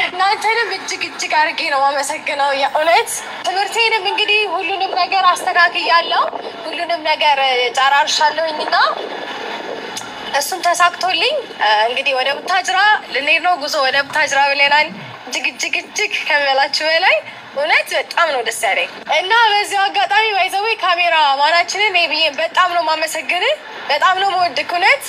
እናንተንም እጅግ አድርጌ ነው የማመሰግነው የእውነት ትምህርቴንም እንግዲህ ሁሉንም ነገር አስተካክያለሁ ሁሉንም ነገር ጨራርሻለሁኝና እሱም ተሳክቶልኝ እንግዲህ ወደ ቡታጅራ ልንሄድ ነው ጉዞ ወደ ቡታጅራ ብለናል እጅግ ከመላችሁ በላይ እውነት በጣም ነው ደስ ያለኝ እና በዚህ አጋጣሚ ባይዘው ካሜራ ማናችንን ነብዬ በጣም ነው ማመሰግነው በጣም ነው ወድኩ እውነት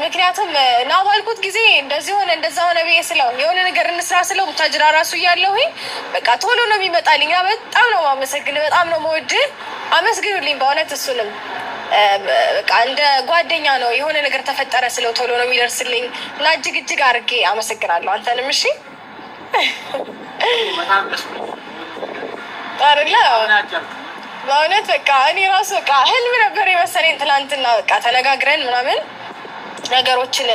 ምክንያቱም ነው ባልኩት ጊዜ እንደዚህ ሆነ እንደዛ ሆነ በየስለው የሆነ ነገር እንስራ ስለው ቡታጅራ ራሱ ያለውኝ በቃ ቶሎ ነው የሚመጣልኝ በጣም ነው ማመሰግነው በጣም ነው ወድ አመስግኑልኝ በእውነት እሱንም በቃ እንደ ጓደኛ ነው የሆነ ነገር ተፈጠረ ስለው ቶሎ ነው የሚደርስልኝ እና እጅግ አድርጌ አመሰግናለሁ አንተንም እሺ በጣም ደስ ታርላ በእውነት በቃ እኔ ራሱ በቃ ህልም ነበር የመሰለኝ ትላንትና በቃ ተነጋግረን ምናምን ነገሮችን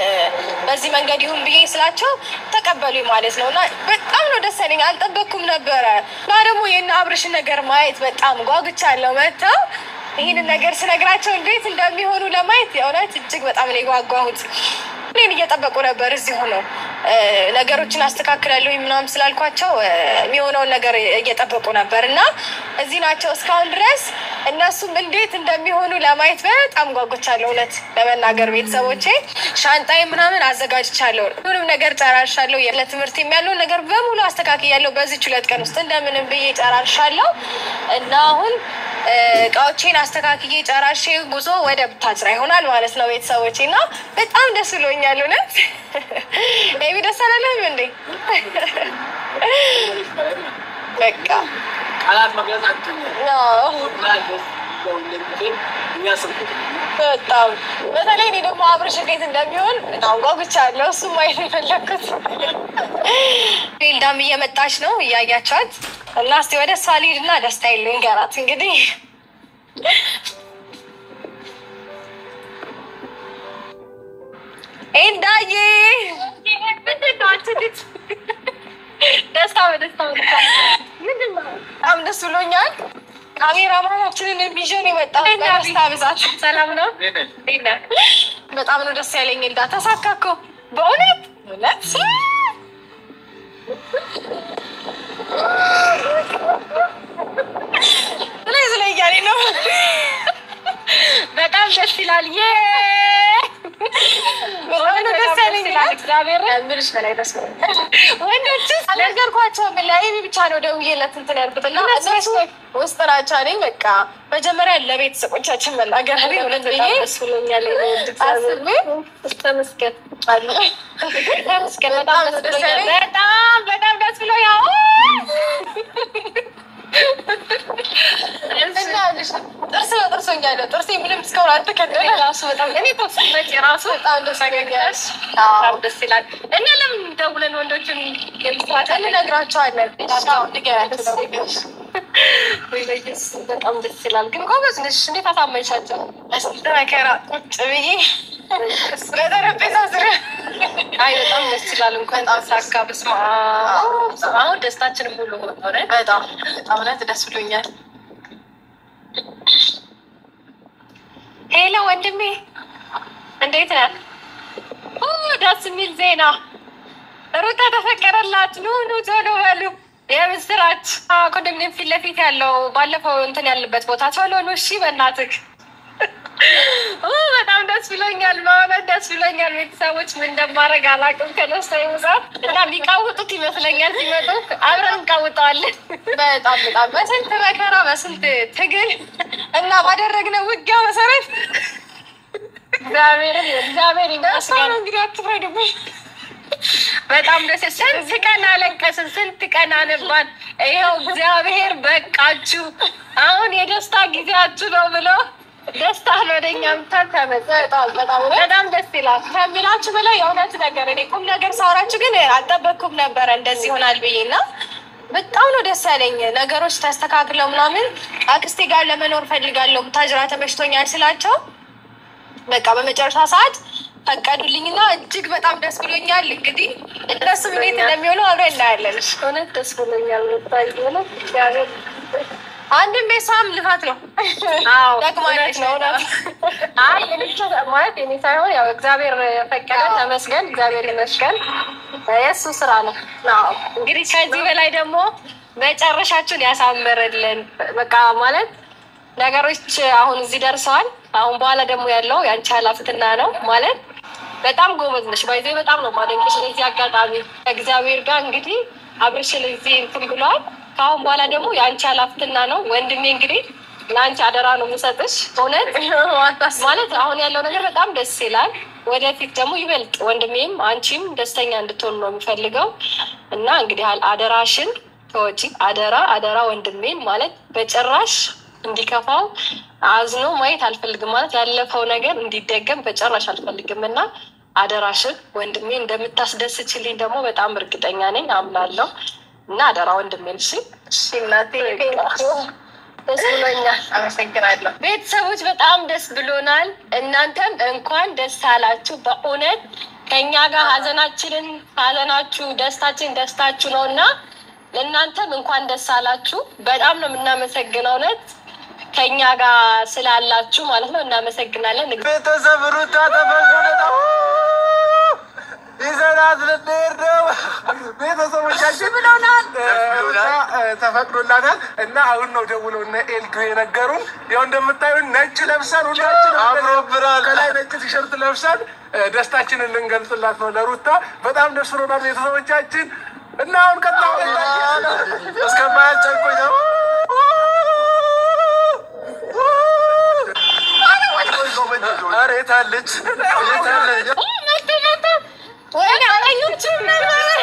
በዚህ መንገድ ይሁን ብዬ ስላቸው ተቀበሉኝ ማለት ነውና በጣም ነው ደስ ያለኝ አልጠበቅኩም ነበር እና ደግሞ የእነ አብርሽን ነገር ማየት በጣም ጓጉቻለሁ መጣው ይሄን ነገር ስነግራቸው እንዴት እንደሚሆኑ ለማየት የእውነት እጅግ በጣም ነው የጓጓሁት እኔን እየጠበቁ ነበር እዚህ ሆኖ ነገሮችን አስተካክላለሁ ምናምን ስላልኳቸው የሚሆነው ነገር እየጠበቁ ነበርና እዚህ ናቸው እስካሁን ድረስ እነሱም እንዴት እንደሚሆኑ ለማየት በጣም ጓጉቻለሁ እውነት ለመናገር ቤተሰቦቼ ሻንጣዬ ምናምን አዘጋጅቻለሁ ሁሉም ነገር ጨራርሻለሁ ለትምህርት የሚያለው ነገር በሙሉ አስተካክያለሁ በዚህ 2 ቀን ውስጥ እንደምንም ብዬ ጨራርሻለሁ እና አሁን ቃዎቼን አስተካክዬ ጨራርሼ ጉዞ ወደ ቡታጅራ ይሆናል ማለት ነው ቤተሰቦቼና በጣም ደስ ብሎኛል እውነት ነይ ደስ አላለህም እንዴ በቃ ቃላት መግለጽ አትችልም በጣም በተለይ እኔ ደግሞ አብርሽ እንዴት እንደሚሆን በጣም ጓጉቻለሁ እሱም ማየት የፈለኩት ፊልዳም እየመጣች ነው እያያቻት እና እስቲ ወደ እሷ ልሂድና ደስታዬን ልንገራት እንግዲህ ኤንዳዬ ደስታ ምንድነው በጣም ደስ ብሎኛል ካሜራማናችንን ቢዥን የመጣው ደስታ ብዛት ሰላም ነው በጣም ነው ደስ ያለኝ እንዳ ተሳካኮ በእውነት ስለዚህ ያኔ ነው በጣም ደስ ይላል በጣም ደስ ያለኝ እግዚአብሔር ምንሽ በላይ ደስ ወንዶች አለገርኳቸው በላይ ብቻ ነው ደውዬለት እንትን ያልኩትና እነሱ ውስጥ ናቸው አይደል በቃ መጀመሪያ ለቤተሰቦቻችን መናገር አይደል ወለድ ደስ ብሎኛል ተመስገን በጣም ደስ ብሎኛል ጥርሴ ምንም እስካሁን አልተከደነ ራሱ በጣም እኔ ተስመጭ ራሱ በጣም ደስ ይላል እና ለምን ደውለን ወንዶችን የምትራቀን ነግራቸዋለን ወይስ በጣም ደስ ይላል ግን ጎበዝ ነሽ እንዴት አሳመንሻቸው አስተካከራ ቁጭ ብዬ ስለደረበዛ ዝረ አይ በጣም ደስ ይላል እንኳን ታሳካ በስማ አሁን ደስታችንን ሁሉ ሆነ በጣም ደስ ብሎኛል ሄሎ ወንድሜ እንዴት ነህ ደስ የሚል ዜና ሩታ ተፈቀረላት ኑ ቶሎ በሉ የምስራች ኮንዶሚኒየም ፊት ለፊት ያለው ባለፈው እንትን ያለበት ቦታ ቶሎ ነው እሺ በእናትህ በጣም ደስ ብሎኛል ማለት ደስ ብሎኛል ቤተሰቦች ምን እንደማደርግ አላውቅም ከነስተው ይወዛት እና ቢቃውጡት ይመስለኛል ሲመጡ አብረን እንቃውጣለን በጣም በስንት መከራ በስንት ትግል እና ባደረግነው ውጊያ መሰረት እግዚአብሔር ይመስገን እንግዲህ አትፍረዱብኝ በጣም ደስ ስንት ቀን አለቀስን ስንት ቀን አነባን ይኸው እግዚአብሔር በቃችሁ አሁን የደስታ ጊዜያችሁ ነው ብሎ ደስታ ወደኛም በጣም ደስ ይላል ከምላችሁ በላይ የእውነት ነገር እኔ ቁም ነገር ሳወራችሁ ግን አልጠበቅኩም ነበር እንደዚህ ይሆናል ብዬና በጣም ነው ደስ ያለኝ ነገሮች ተስተካክለው ምናምን አክስቴ ጋር ለመኖር ፈልጋለሁ ቡታጅራ ተመሽቶኛል ስላቸው በቃ በመጨረሻ ሰዓት ፈቀዱልኝና እጅግ በጣም ደስ ብሎኛል እንግዲህ እነሱ እንዴት እንደሚሆኑ አብረን እናያለን እውነት ደስ ብሎኛል አንድም ቤቷም ልፋት ነው አዎ ደግማለች ነው አይ ማለት እኔ ሳይሆን ያው እግዚአብሔር ፈቀደ ተመስገን እግዚአብሔር ይመስገን የሱ ስራ ነው እንግዲህ ከዚህ በላይ ደግሞ መጨረሻችሁን ያሳምርልን በቃ ማለት ነገሮች አሁን እዚህ ደርሰዋል አሁን በኋላ ደግሞ ያለው ያንቺ ኃላፊነት ነው ማለት በጣም ጎበዝ ነሽ ባይዘ በጣም ነው ማደንቅሽ ለዚህ አጋጣሚ እግዚአብሔር ጋር እንግዲህ አብርሽን እዚህ እንትን ብሏል ካሁን በኋላ ደግሞ ያንቺ ኃላፊነት ነው ወንድሜ እንግዲህ ላንቺ አደራ ነው የምሰጥሽ እውነት ማለት አሁን ያለው ነገር በጣም ደስ ይላል ወደፊት ደግሞ ይበልጥ ወንድሜም አንቺም ደስተኛ እንድትሆኑ ነው የሚፈልገው እና እንግዲህ አደራሽን ተወጪ አደራ ወንድሜን ማለት በጭራሽ እንዲከፋው አዝኖ ማየት አልፈልግም ማለት ያለፈው ነገር እንዲደገም በጭራሽ አልፈልግም እና አደራሽን ወንድሜ እንደምታስደስችልኝ ደግሞ በጣም እርግጠኛ ነኝ አምናለሁ እና አደራ ወንድሜን እሺ እናቴ ደስ ብሎኛል አመሰግናለሁ ቤተሰቦች በጣም ደስ ብሎናል እናንተም እንኳን ደስ አላችሁ በእውነት ከኛ ጋር ሀዘናችሁ ደስታችሁ ነውና ለእናንተም እንኳን ደስ አላችሁ በጣም ነው የምናመሰግነው እውነት ከኛ ጋር ስላላችሁ ማለት ነው እናመሰግናለን ቤተሰብ ሩታ ተፈቅዶለታል ይዘናት ልንሄድ ነው ቤተሰቦቻችን ብለውናል ተፈቅዶላታል እና አሁን ነው ደውለው እነ ኤልዱ የነገሩን ያው እንደምታዩን ነጭ ለብሰን ሁላችንም ከላይ ነጭ ቲሸርት ለብሰን ደስታችንን ልንገልጽላት ነው ለሩታ በጣም ደስ ብሎናል ቤተሰቦቻችን እና አሁን ቀጥታ እስከማያስጨንቆኝ ነው ኧረ የት አለች ወይኔ አላየሁትም ነበር